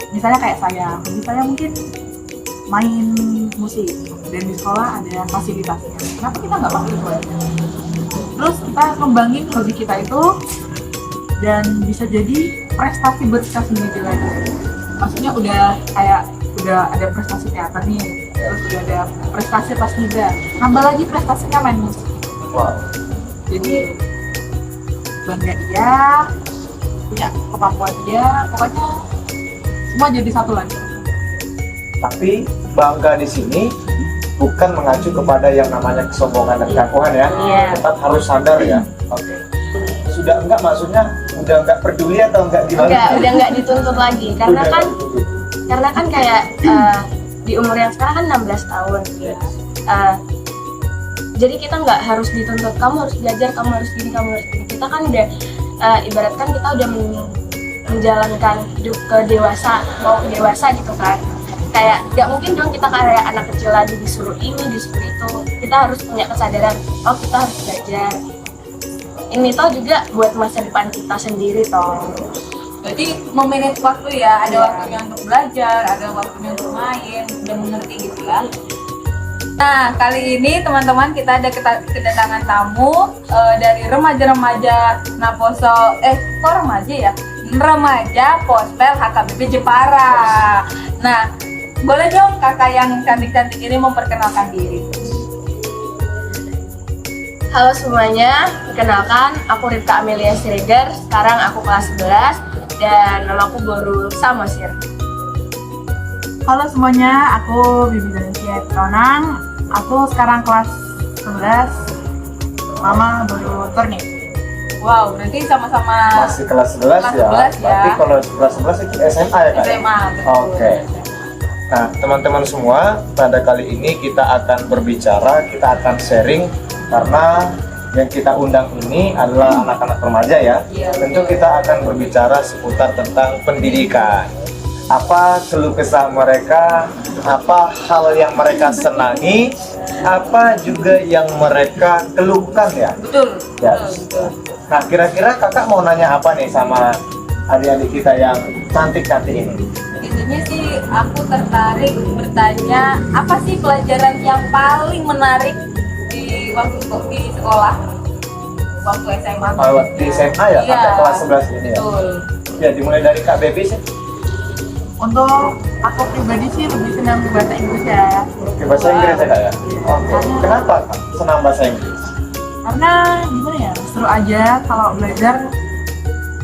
misalnya kayak saya mungkin main musik dan di sekolah ada fasilitasnya, kenapa kita nggak pakai itu aja? Terus kita kembangin hobi kita itu dan bisa jadi prestasi buat kita sendiri lagi. Maksudnya udah ada prestasi teater nih, terus udah ada prestasi pas liga, nambah lagi prestasinya main musik. Wow. Jadi bangga dia, punya kemampuan dia, pokoknya semua jadi satu lagi. Tapi bangga di sini bukan mengacu kepada yang namanya kesombongan dan keangkuhan ya. Iya. Tetap harus sadar ya. Oke. Sudah enggak, maksudnya udah enggak peduli atau enggak gimana? Udah nggak dituntut lagi karena kan kayak di umur yang sekarang kan 16 tahun. Jadi kita nggak harus dituntut kamu harus belajar, kamu harus gini, kamu harus gini. Kita kan udah ibaratkan kita udah menjalankan hidup ke dewasa, mau ke dewasa gitu kan. Kayak nggak mungkin dong kita kayak anak kecil lagi disuruh ini, disuruh itu. Kita harus punya kesadaran, oh kita harus belajar. Ini toh juga buat masa depan kita sendiri toh. Jadi memanage waktu ya, ada waktunya untuk belajar, ada waktunya untuk main, udah mengerti gitu ya. Nah, kali ini teman-teman kita ada kedatangan tamu dari remaja-remaja Naposo, kok remaja ya? Remaja Pospel HKBP Jepara. Nah, boleh dong kakak yang cantik-cantik ini memperkenalkan diri. Halo semuanya, perkenalkan aku Rifka Amelia Siregar. Sekarang aku kelas 11 dan nama aku Boru Samosir. Halo semuanya, aku Bibi Zalencia Tonang. Aku sekarang kelas 11. Mama baru turning. Wow, berarti sama-sama Masih kelas 11 kelas ya. 11 ya. Berarti kalau kelas 11 itu SMA ya Kak? SMA, betul. Oke. Nah, teman-teman semua, pada kali ini kita akan berbicara, kita akan sharing karena yang kita undang ini adalah anak-anak remaja ya. Iya, Tentu betul. kita akan berbicara seputar tentang pendidikan. Apa keluh kesah mereka, apa hal yang mereka senangi, apa juga yang mereka keluhkan ya. Betul. Ya. Betul. Nah, kira-kira kakak mau nanya apa nih sama adik-adik kita yang cantik-cantik ini? Intinya sih aku tertarik bertanya, apa sih pelajaran yang paling menarik di waktu di sekolah? Waktu SMA. Oh, di SMA ya, Iya. kakak kelas 11 ini ya? Betul. Ya, dimulai dari Kak Baby sih. Untuk aku pribadi sih lebih senang bahasa Inggris ya. Oke, bahasa Inggris ya Kak ya? Oke, kenapa Kak senang bahasa Inggris? Karena gimana ya, seru aja kalau belajar.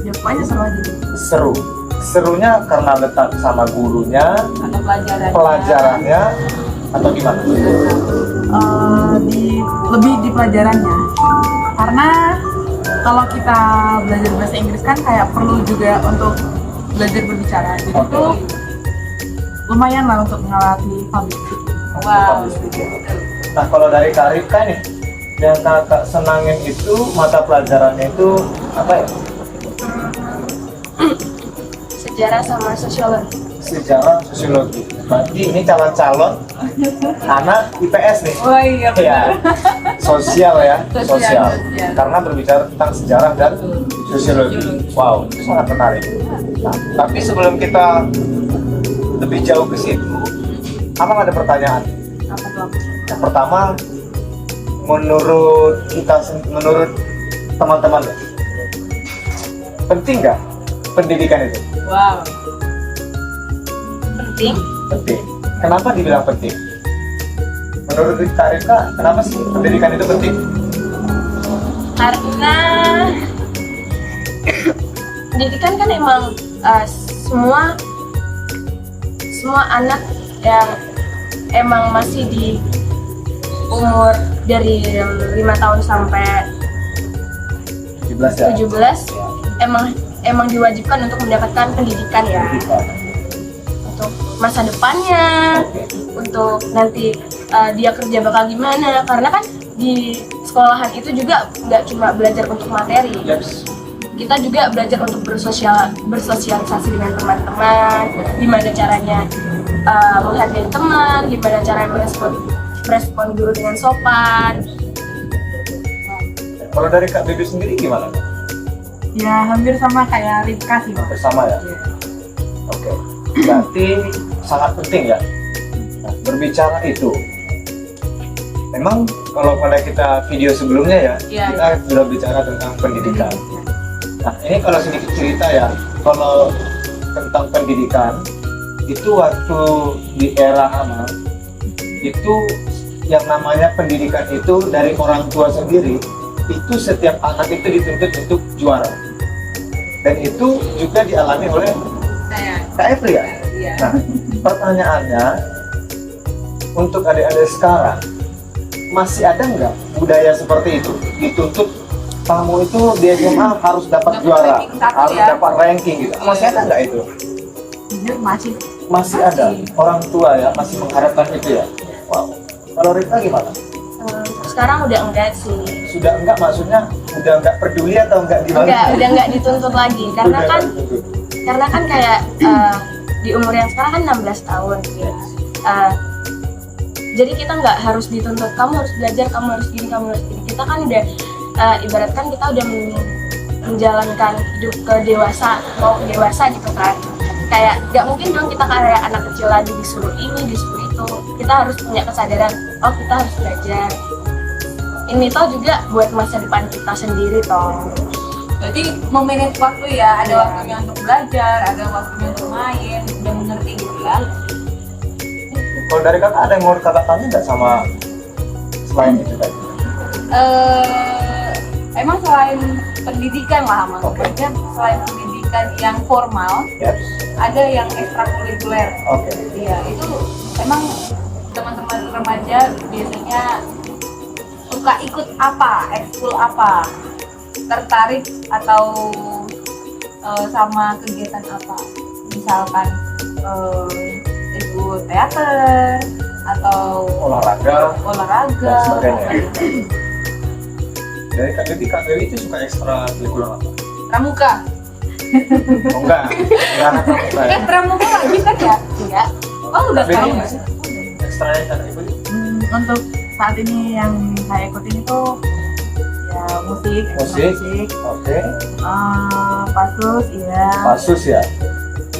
Ya pokoknya seru aja. Seru. Serunya karena letak sama gurunya, Atau pelajarannya, atau gimana? Lebih di pelajarannya. Karena kalau kita belajar bahasa Inggris kan kayak perlu juga untuk belajar berbicara. Jadi Oke. itu lumayan lah untuk melatih public speaking. Public speaking. Nah, kalau dari Kak Rifka nih, yang kakak senangin itu mata pelajarannya itu apa ya? Sejarah sama sosiologi. Sejarah, sosiologi. Berarti ini calon-calon anak IPS nih. Oh iya. Ya, sosial ya, Sosial. Karena berbicara tentang sejarah dan sosiologi. Wow, itu sangat menarik. Nah, tapi sebelum kita lebih jauh ke situ, Amang ada pertanyaan. Apa tuh? Yang pertama, menurut teman-teman, penting nggak pendidikan itu? Wow. Penting. Penting. Kenapa dibilang penting? Menurut Kak Rifka, kenapa sih pendidikan itu penting? Karena pendidikan kan emang semua anak yang emang masih di umur dari 5 tahun sampai 17 ya? 17 emang diwajibkan untuk mendapatkan pendidikan ya, untuk masa depannya, untuk nanti dia kerja bakal gimana, karena kan di sekolahan itu juga nggak cuma belajar untuk materi, Yes. kita juga belajar untuk bersosialisasi dengan teman-teman, gimana caranya menghargai teman, gimana caranya merespon guru dengan sopan. Kalau dari Kak Bibi sendiri gimana? Ya hampir sama kayak Rifka sih, Pak. Bersama ya? Oke. berarti sangat penting ya. Nah, berbicara itu, memang kalau pada kita video sebelumnya ya, Iya, kita sudah bicara tentang pendidikan. Nah, ini kalau sedikit cerita ya, kalau tentang pendidikan, itu waktu di era Amal, itu yang namanya pendidikan itu dari orang tua sendiri, itu setiap anak itu dituntut untuk juara. Dan itu juga dialami oleh Saya. Kak Efri ya? Iya. Nah, pertanyaannya, untuk adik-adik sekarang, masih ada nggak budaya seperti itu? Dituntut kamu itu di SMA harus dapat Dapat juara, ranking satu harus ya? dapat ranking gitu. Masih ada nggak itu? Jujur masih. Masih ada. Orang tua ya masih mengharapkan itu ya. Wow. Kalau Rita gimana? Sekarang udah enggak sih. Sudah enggak, maksudnya udah enggak peduli atau enggak gimana? Udah enggak dituntut lagi karena Udah kan enggak dituntut. karena kan kayak di umur yang sekarang kan 16 tahun. Jadi kita nggak harus dituntut kamu harus belajar, kamu harus gini, kamu harus gini. Kita kan udah ibaratkan kita udah menjalankan hidup ke dewasa, mau ke dewasa gitu kan. Kayak nggak mungkin dong kita kayak anak kecil lagi disuruh ini, disuruh itu. Kita harus punya kesadaran, oh kita harus belajar. Ini toh juga buat masa depan kita sendiri toh. Jadi memanage waktu ya, ada waktunya untuk belajar, ada waktunya untuk main, udah mengerti gitu ya. Kalau dari kakak ada yang mau kakak tanya nggak sama selain itu tadi? Emang selain pendidikan lah, Mas. Oke. Maksudnya selain pendidikan yang formal, Yes. ada yang ekstrakurikuler. Oke. Iya, itu emang teman-teman remaja biasanya suka ikut apa, ekskul apa, tertarik atau sama kegiatan apa, misalkan ikut teater atau Olahraga olahraga. dan sebagainya. Dari Kak Dewi itu suka ekstra kurikuler apa? Pramuka. Oh enggak anak pramuka ya? Pramuka nggak bisa ya? Enggak. Oh udah Dewi sekarang nggak sih? Ekstra yang Kak Dewi itu? Untuk saat ini yang saya ikutin itu ya musik, Musik. Oke. pasus, iya. Pasus ya?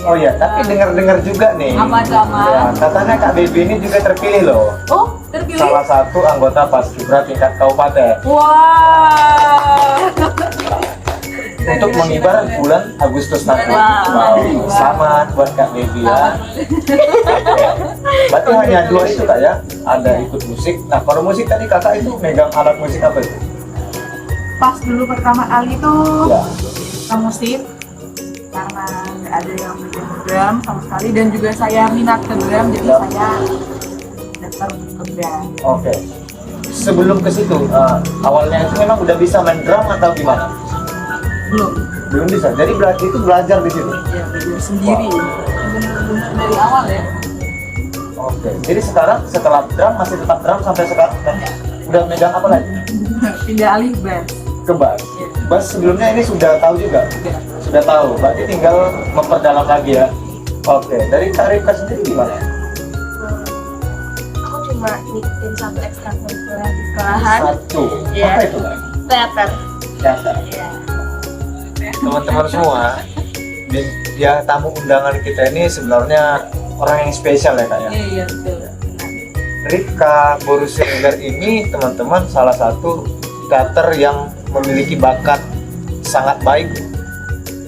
Oh ya, tapi dengar-dengar juga nih. Apa tuh, Amal? Ya, katanya Kak Baby ini juga terpilih loh. Oh terpilih. Salah satu anggota Paskibra tingkat kabupaten. Wah. Untuk mengibar bulan Agustus nanti. Wow. Selamat buat Kak Baby ya. Oke. Berarti hanya dua itu Kak ya? Ada ikut musik. Nah kalau musik tadi kakak itu megang alat musik apa itu? Pas dulu pertama kali itu Ya. ke musik karena nggak ada yang bikin drum sama sekali dan juga saya minat ke drum jadi Ya. saya daftar ke drum. Oke. Sebelum ke situ, awalnya itu memang udah bisa main drum atau gimana? Belum bisa. Jadi berarti itu belajar di situ. Ya belajar sendiri. Bener-bener dari awal ya. Oke. Jadi sekarang setelah drum masih tetap drum sampai sekarang. Udah megang apa lagi? Pindah alih bass. Ke bass. Bass sebelumnya ini sudah tahu juga. Sudah tahu. Berarti tinggal memperdalam lagi ya. Oke. Dari Kak Rifka sendiri gimana? Aku cuma ngikutin satu ekstrakurikuler di sekolahan, Satu. Iya. Apa itu Kak? teater. Teater. Iya. Teman-teman semua, ya tamu undangan kita ini sebenarnya orang yang spesial ya Kak ya. Iya betul. Rifka Borusiregar ini teman-teman salah satu teater yang memiliki bakat sangat baik.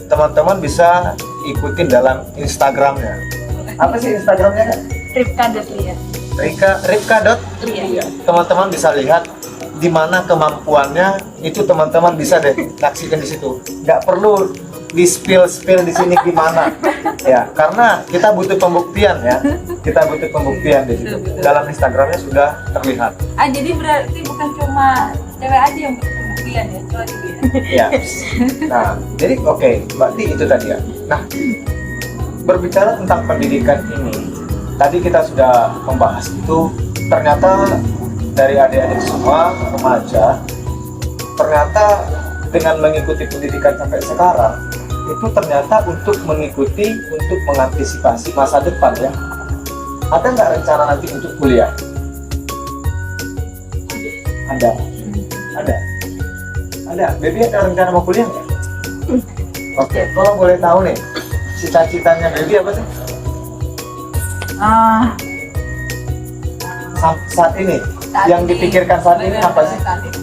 Teman-teman bisa ikutin dalam Instagramnya. Apa sih Instagramnya Kak? Rifka.lia. Rifka.lia. Teman-teman bisa lihat di mana kemampuannya, itu teman-teman bisa deh saksikan di situ. Nggak perlu di spill di sini gimana ya, karena kita butuh pembuktian ya. Kita butuh pembuktian di situ. Dalam Instagramnya sudah terlihat. Jadi berarti bukan cuma cewek aja yang butuh pembuktian ya, cowok juga ya. Ya. Nah, jadi oke, berarti itu tadi ya. Nah, berbicara tentang pendidikan ini, tadi kita sudah membahas itu. Ternyata dari adik-adik semua remaja, ternyata dengan mengikuti pendidikan sampai sekarang, itu ternyata untuk mengikuti, untuk mengantisipasi masa depan ya. Ada nggak rencana nanti untuk kuliah? Ada. Ada. Baby ada rencana mau kuliah nggak? Oke, kalau boleh tahu nih, cita-citanya Baby apa sih? Ah, Saat ini, Saat yang ini. dipikirkan saat ini apa sih? Saat ini.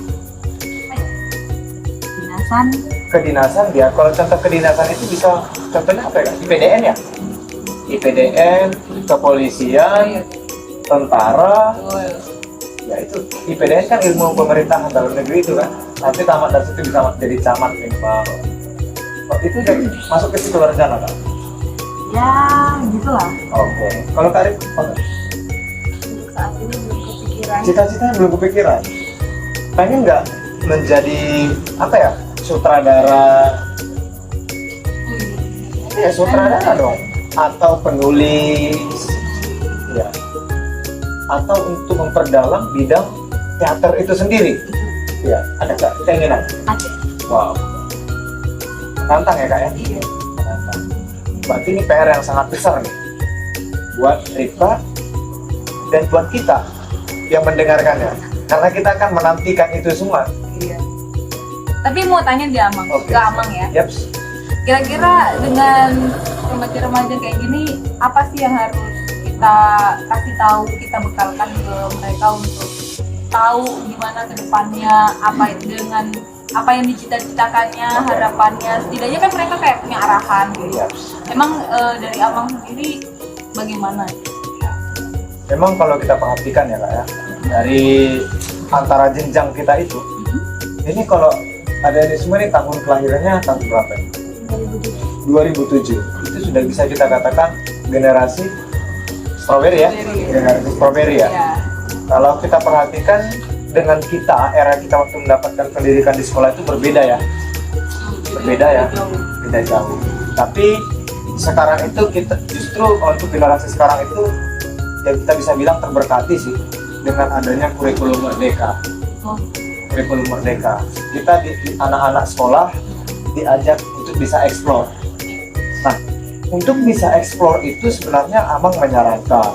dinasan. Kedinasan dia. Kalau contoh kedinasan itu bisa, contohnya apa ya? IPDN ya? IPDN, kepolisian, tentara. Betul. Ya itu IPDN kan ilmu pemerintahan dalam negeri itu kan. Nanti tamat dari situ bisa jadi camat minimal. Oh, itu udah masuk ke situ rencana kan? Ya, gitulah. Oke. Kalau Karib, Untuk saat ini belum kepikiran. cita-citanya belum kepikiran. Pengen nggak menjadi apa ya? Sutradara? Ya sutradara dong. Atau penulis? Ya. Atau untuk memperdalam bidang teater itu sendiri? Ya. Ada nggak keinginan? Ada. Wow. Nantang ya kak ya? Iya. Nantang. Berarti ini PR yang sangat besar nih buat Rifka dan buat kita yang mendengarkannya, karena kita akan menantikan itu semua. Iya. Tapi mau tanya di Amang, Oke. ke Amang ya. Yaps. Kira-kira dengan remaja-remaja kayak gini, apa sih yang harus kita kasih tahu, kita bekalkan ke mereka untuk tahu gimana ke depannya, apa dengan apa yang dicita-citakannya, harapannya. Setidaknya kan mereka kayak punya arahan gitu. Yaps. Emang dari Amang sendiri bagaimana? Memang kalau kita perhatikan ya kak ya, dari antara jenjang kita itu, ini kalau ada di semua ini tahun kelahirannya tahun berapa? 2007. Itu sudah bisa kita katakan generasi strawberry ya, Strawberry. generasi strawberry ya. Ya. Kalau kita perhatikan dengan kita, era kita waktu mendapatkan pendidikan di sekolah itu berbeda ya, berbeda ya, beda jauh. Tapi sekarang itu kita justru untuk generasi sekarang itu yang kita bisa bilang terberkati sih dengan adanya kurikulum merdeka. Oh, Kurikulum merdeka. Kita di anak-anak sekolah diajak untuk bisa explore. Nah, untuk bisa explore itu sebenarnya Amang menyarankan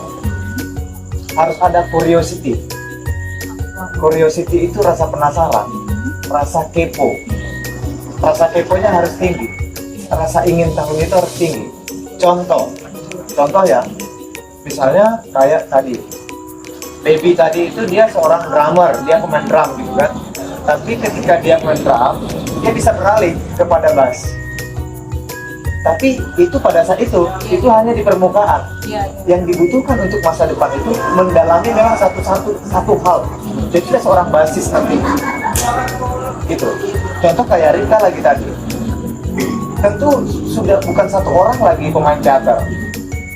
harus ada curiosity. Curiosity itu rasa penasaran, rasa kepo. Rasa keponya harus tinggi. Rasa ingin tahu itu harus tinggi. Contoh ya, misalnya kayak tadi, Baby tadi itu dia seorang drummer, dia pemain drum gitu kan. Tapi ketika dia main drum, dia bisa beralih kepada bass. Tapi itu pada saat itu hanya di permukaan. iya. Yang dibutuhkan untuk masa depan itu mendalami memang satu hal. Jadi dia seorang basis nanti. Gitu. Contoh kayak Rika lagi tadi. Tentu sudah bukan satu orang lagi pemain teater.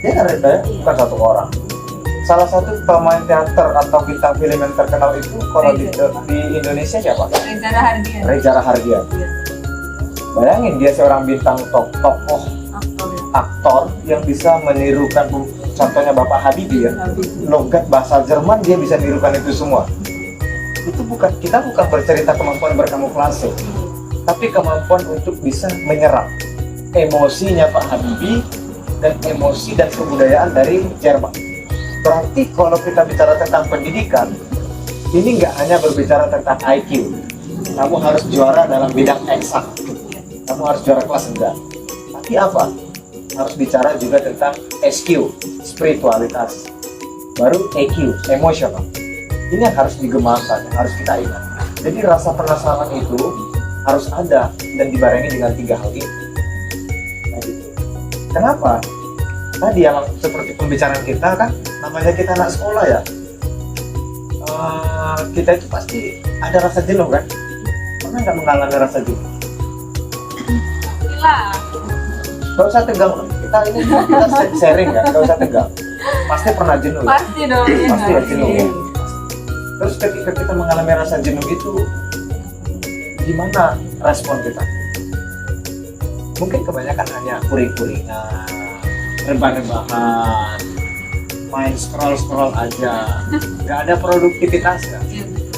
Dia kan Rika ya? Bukan satu orang. Salah satu pemain teater atau bintang film yang terkenal itu kalau di Indonesia siapa? Reza Rahardian. Reza Rahardian. Iya. Bayangin dia seorang bintang tokoh Aktor ya. aktor yang bisa menirukan, contohnya Bapak Habibie ya, logat bahasa Jerman dia bisa nirukan itu semua. Itu kita bukan bercerita kemampuan berkamuflase, tapi kemampuan untuk bisa menyerap emosinya Pak Habibie dan emosi dan kebudayaan dari Jerman. Berarti kalau kita bicara tentang pendidikan, ini nggak hanya berbicara tentang IQ, kamu harus juara dalam bidang eksak, kamu harus juara kelas enggak. Tapi apa? Harus bicara juga tentang SQ, spiritualitas, baru EQ, emosional. Ini yang harus digembangkan, yang harus kita ingat. Jadi rasa penasaran itu harus ada dan dibarengi dengan 3 hal ini. Nah, gitu. Kenapa? Tadi yang seperti pembicaraan kita kan, namanya kita anak sekolah ya. Kita itu pasti ada rasa jenuh kan? Pernah nggak mengalami rasa jenuh? Gila. Gak usah tegang, kita sharing ya, gak usah tegang. Pasti pernah jenuh ya? Pasti dong. Iya Pasti nggak ya jenuh sih? ya. Terus ketika kita mengalami rasa jenuh itu, gimana respon kita? Mungkin kebanyakan hanya kuring-kuringan, rebah-rebahan, main scroll-scroll aja, gak ada produktivitasnya. Iya, betul.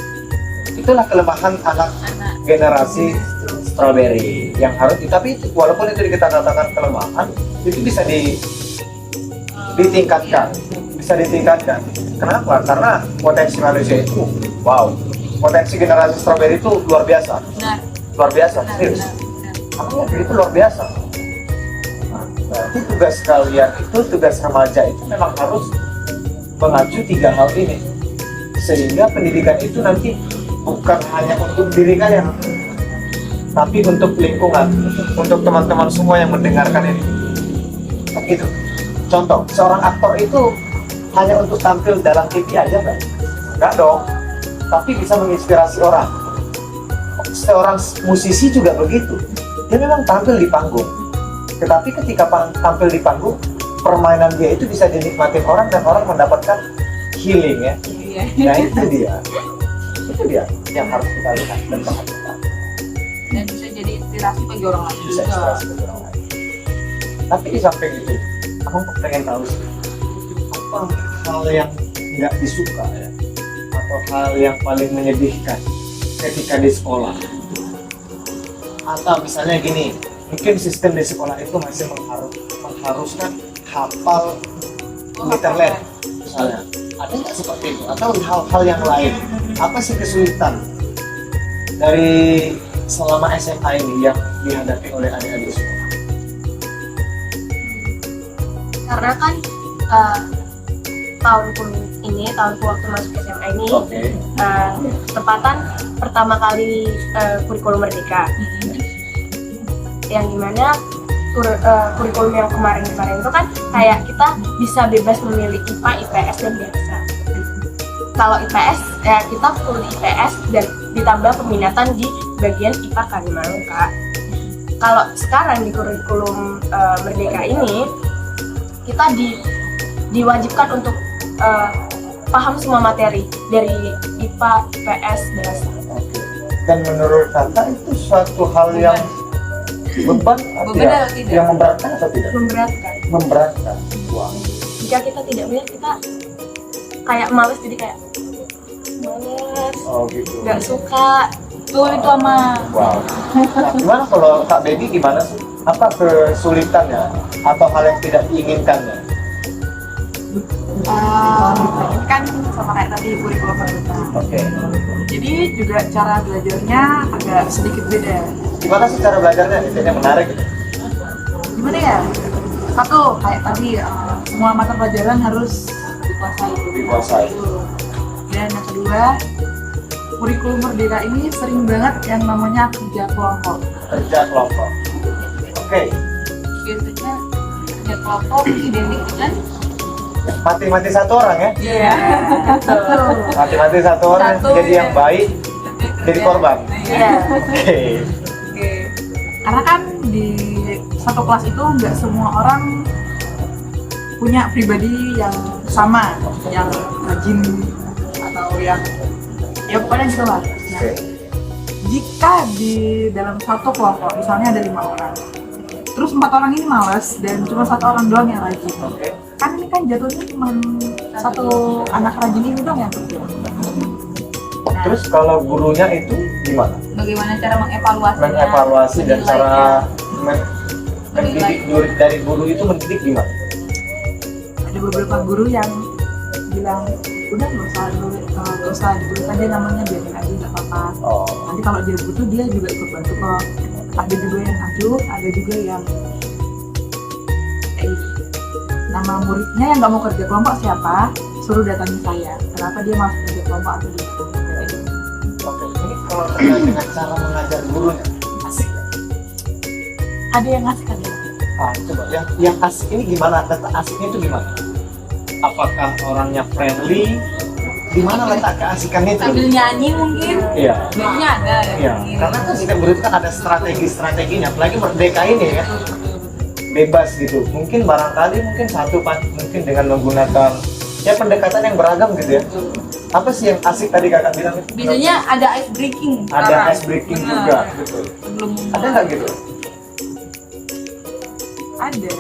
Itulah kelemahan anak Anak. generasi strawberry yang harus tapi walaupun itu kita katakan kelemahan, itu bisa ditingkatkan, bisa ditingkatkan. Kenapa? Karena potensi manusia itu wow, potensi generasi strawberry itu luar biasa, Benar. luar biasa, Benar. serius. Benar. Artinya itu luar biasa. Nah, Berarti tugas kalian itu, tugas remaja itu memang harus mengacu 3 hal ini. Sehingga pendidikan itu nanti bukan hanya untuk diri kalian, tapi untuk lingkungan, untuk teman-teman semua yang mendengarkan ini. Gitu. Contoh, seorang aktor itu hanya untuk tampil dalam TV aja nggak? Nggak dong. Tapi bisa menginspirasi orang. Seorang musisi juga begitu. Dia memang tampil di panggung. Tetapi ketika tampil di panggung, permainan dia itu bisa dinikmatin orang dan orang mendapatkan healing ya. Nah itu dia. Itu dia yang harus kita lihat dan perhatikan. Dan bisa jadi inspirasi bagi orang lain Bisa juga. inspirasi bagi orang lain. Tapi di samping itu, aku pengen tahu sih, apa hal yang nggak disuka ya, atau hal yang paling menyedihkan ketika di sekolah? Atau misalnya gini, mungkin sistem di sekolah itu masih mengharuskan hafal literal, misalnya. Ada nggak seperti itu? Atau hal-hal yang lain? Apa sih kesulitan dari selama SMA ini yang dihadapi oleh adik-adik sekolah? Karena kan tahunku waktu masuk SMA ini Oke. tepatan pertama kali kurikulum merdeka, yang dimana kurikulum yang kemarin itu kan kayak kita bisa bebas memilih IPA, IPS dan biasa. Kalau IPS ya kita full IPS dan ditambah peminatan di bagian IPA kan memang Kak. Kalau sekarang di kurikulum merdeka ini kita diwajibkan untuk paham semua materi dari IPA, IPS, bahasa. Oke. Dan menurut Tata itu suatu hal yang beban atau Beban atau tidak? yang memberatkan atau tidak? Memberatkan. Memberatkan. Wah. Jika kita tidak melihat kita kayak males, jadi kayak males, Oh gitu. nggak suka. Tuh itu sama Wow. Nah, gimana kalau Kak Baby gimana sih? Apa kesulitannya atau hal yang tidak diinginkannya? Ini kan sama kayak tadi kurikulum merdeka. Oke. Jadi juga cara belajarnya agak sedikit beda. Gimana sih cara belajarnya? Ini menarik gitu. Gimana ya? Satu, kayak tadi semua mata pelajaran harus dikuasai. Dikuasai. Dan yang kedua, kurikulum merdeka ini sering banget yang namanya kerja kelompok. Kerja kelompok. Oke. biasanya kerja kelompok identik dengan Mati-mati satu orang ya? iya Mati-mati satu orang Satu, jadi yang ya. baik, jadi korban. Iya. Oke. Oke. Karena kan di satu kelas itu nggak semua orang punya pribadi yang sama, yang rajin atau yang ya pokoknya gitu lah. Nah, Oke. jika di dalam satu kelompok misalnya ada 5 orang, terus 4 orang ini malas dan cuma 1 orang doang yang rajin, Oke. kan ini kan jatuhnya cuma satu anak rajin ini doang yang kerja. Terus kalau gurunya itu gimana? Bagaimana cara mengevaluasi Mengevaluasi dan cara mendidik dari guru itu mendidik gimana? Ada beberapa guru yang bilang udah nggak usah diberi aja namanya, biarin aja nggak apa-apa. Oh. Nanti kalau dia butuh dia juga ikut bantu kok. Ada juga yang acuh, ada juga yang nama muridnya yang nggak mau kerja kelompok siapa, suruh datangi saya. Kenapa dia masuk kerja kelompok atau dia Oke. Ini kalau terkait dengan cara mengajar gurunya asik ya? ada yang ngasih kan? Coba yang asik ini gimana? Letak asiknya itu gimana? Apakah orangnya friendly? Di mana letak keasikannya itu? sambil nyanyi mungkin Iya. biasanya ada ya Iya. Karena kan setiap guru itu kan ada strategi-strateginya. Apalagi merdeka ini ya. Bebas gitu. Mungkin barangkali satu mungkin dengan menggunakan ya pendekatan yang beragam gitu ya. Apa sih yang asik tadi kakak bilang? biasanya ada ice breaking Ada ice breaking juga. Betul. sebelum Ada nggak gitu? Ada.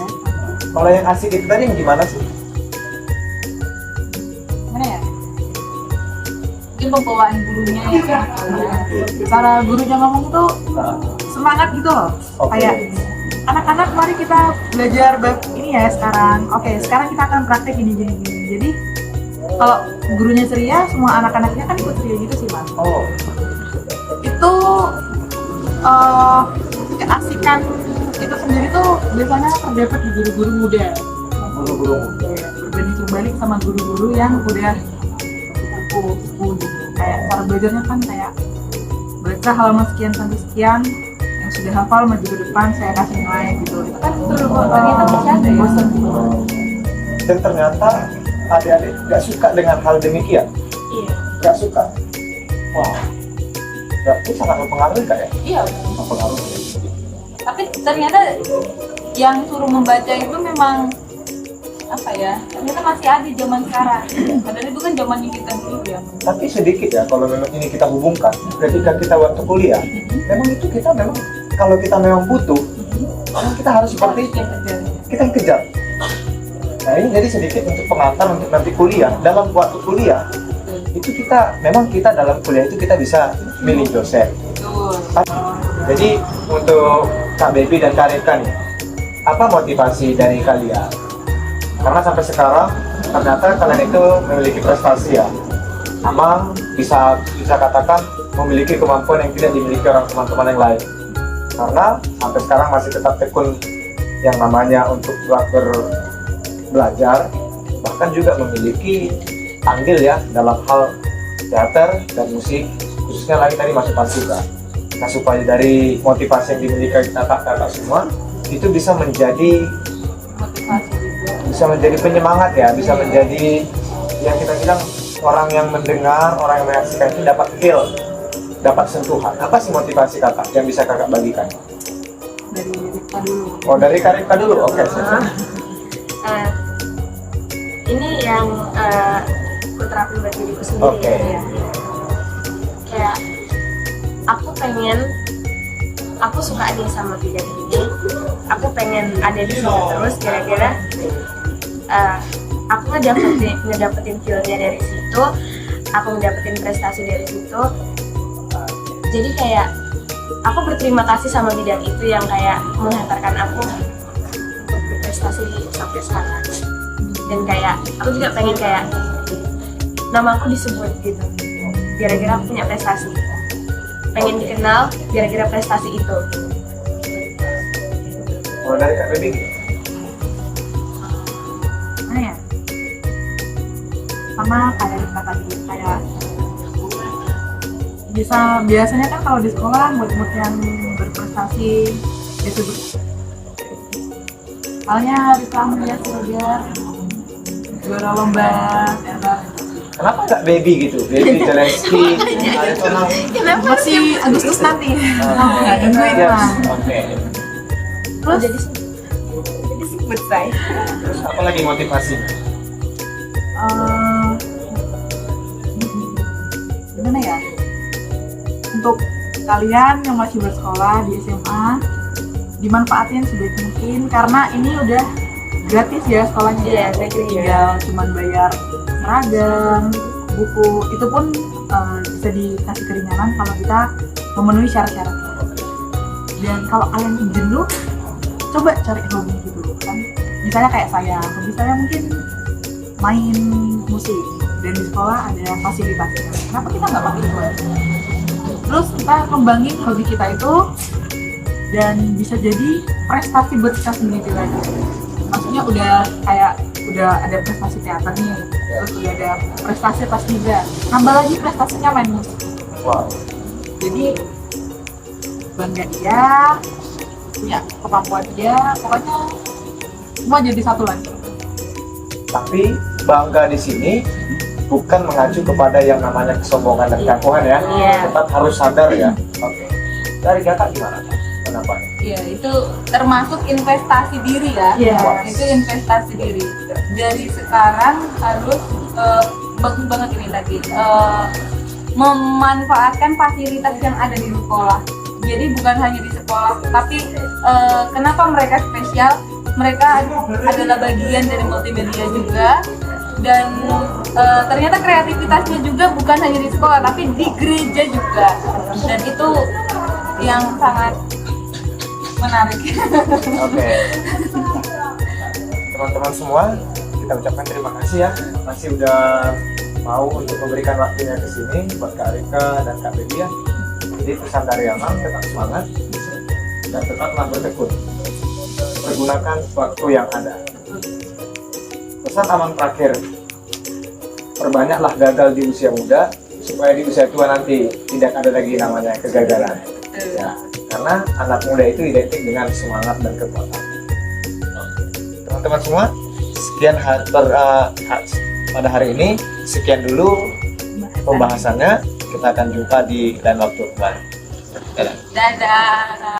Kalau yang asik itu tadi yang gimana sih? Mana ya? mungkin pembawaan gurunya ya Cara gurunya ngomong tuh Nah, semangat gitu loh. Oke. Kayak anak-anak mari kita belajar bab ini ya sekarang. Oke, sekarang kita akan praktek gini. Jadi kalau gurunya ceria, semua anak-anaknya kan ikut ceria gitu sih mas. oh, Itu keasikan itu sendiri tuh biasanya terdapat di guru-guru muda. Guru-guru. Ya, berbanding terbalik sama guru-guru yang udah sepuh gitu. Kayak cara belajarnya kan kayak baca halaman sekian sampai sekian, yang sudah hafal maju ke depan saya kasih nilai gitu. Itu kan ternyata masih ada ya. bosan gitu. Dan ternyata adik-adik gak suka dengan hal demikian. Iya. Gak suka. Wah, berarti sangat mempengaruhi kan ya? Iya. Mempengaruhi. Tapi ternyata yang suruh membaca itu memang apa ya? Ternyata masih ada di zaman sekarang. Padahal itu kan zamannya kita dulu ya. Tapi sedikit ya, kalau memang ini kita hubungkan ketika kita waktu kuliah, memang itu kita memang kalau kita memang butuh, memang kita harus seperti itu. Kita yang kejar. Nah ini jadi sedikit untuk pengantar untuk nanti kuliah. Dalam waktu kuliah itu kita memang kita dalam kuliah itu kita bisa milih dosen. Betul. Jadi untuk Kak Baby dan Kak Rika nih, apa motivasi dari kalian? Karena sampai sekarang ternyata kalian itu memiliki prestasi ya, sama bisa katakan memiliki kemampuan yang tidak dimiliki orang teman-teman yang lain. Karena sampai sekarang masih tetap tekun yang namanya untuk belajar, bahkan juga memiliki andil ya dalam hal teater dan musik, khususnya lagi tadi masuk Pancika. Nah supaya dari motivasi yang dimiliki kakak-kakak semua itu bisa menjadi Motivasi juga. bisa menjadi penyemangat ya, bisa menjadi yang kita bilang orang yang mendengar, orang yang menyaksikan itu dapat feel, dapat sentuhan. Apa sih motivasi kakak yang bisa kakak bagikan? Dari Rika dulu. Oh dari Kak Rika dulu, oke. Ini yang aku terapin buat diriku sendiri. Oke. Ya. Kayak aku suka nih sama bidang ini, aku pengen ada di sini terus, kira-kira aku ngedapetin feel-nya dari situ, aku ngedapetin prestasi dari situ. Jadi kayak aku berterima kasih sama bidang itu yang kayak menghantarkan aku untuk berprestasi sampai sekarang. Dan kayak aku juga pengen kayak nama aku disebut gitu, gara-gara aku punya prestasi. Pengen dikenal gara-gara prestasi itu. Kalau dari Kak Baby, Mana ya? Sama kayak Rika tadi, kayak biasanya kan kalau di sekolah murid-murid yang berprestasi disebut halnya Rika melihat belajar juara lomba teater. kenapa nggak Baby gitu? Baby Zelensky, Masih Agustus nanti. Tungguin Yes, lah. oke. Terus Jadi sebut saya. Terus apa lagi motivasinya? gimana ya? Untuk kalian yang masih bersekolah di SMA, dimanfaatin sebaik mungkin karena ini udah gratis ya sekolahnya. Iya, gratis. Tinggal cuman bayar seragam, buku, itu pun bisa dikasih keringanan kalau kita memenuhi syarat-syarat. Dan kalau kalian jenuh, coba cari hobi gitu kan. Misalnya kayak hobi saya mungkin main musik dan di sekolah ada fasilitasnya. Kenapa kita nggak pakai itu aja? Terus kita kembangin hobi kita itu dan bisa jadi prestasi buat kita sendiri lagi. Maksudnya udah ada prestasi teater nih, terus udah ada prestasi pas juga, tambah lagi prestasinya main musik. Wow. Jadi bangga dia, punya kemampuan dia, pokoknya semua jadi satu lagi. Tapi bangga di sini bukan mengacu kepada yang namanya kesombongan dan keangkuhan ya. Iya. Tetap harus sadar ya. Oke. Dari kakak gimana? Kenapa? Iya, itu termasuk investasi diri ya. Iya. Itu investasi diri. Dari sekarang harus bagus banget ini tadi. Memanfaatkan fasilitas yang ada di sekolah. Jadi bukan hanya di sekolah, tapi kenapa mereka spesial? Mereka adalah bagian dari multimedia juga. Dan ternyata kreativitasnya juga bukan hanya di sekolah, tapi di gereja juga. Dan itu yang sangat menarik. Oke. Teman-teman semua, kita ucapkan terima kasih ya, masih udah mau untuk memberikan waktunya ke sini buat Kak Rika dan Kak Baby ya. Jadi pesan dari Amang, tetap semangat dan tetaplah bertekun. mempergunakan waktu yang ada. Pesan Amang terakhir, perbanyaklah gagal di usia muda supaya di usia tua nanti tidak ada lagi namanya kegagalan. Ya, karena anak muda itu identik dengan semangat dan kekuatan. Teman-teman semua, sekian pada hari ini, sekian dulu pembahasannya. Kita akan jumpa di lain waktu kembali. Dadah. Dadah.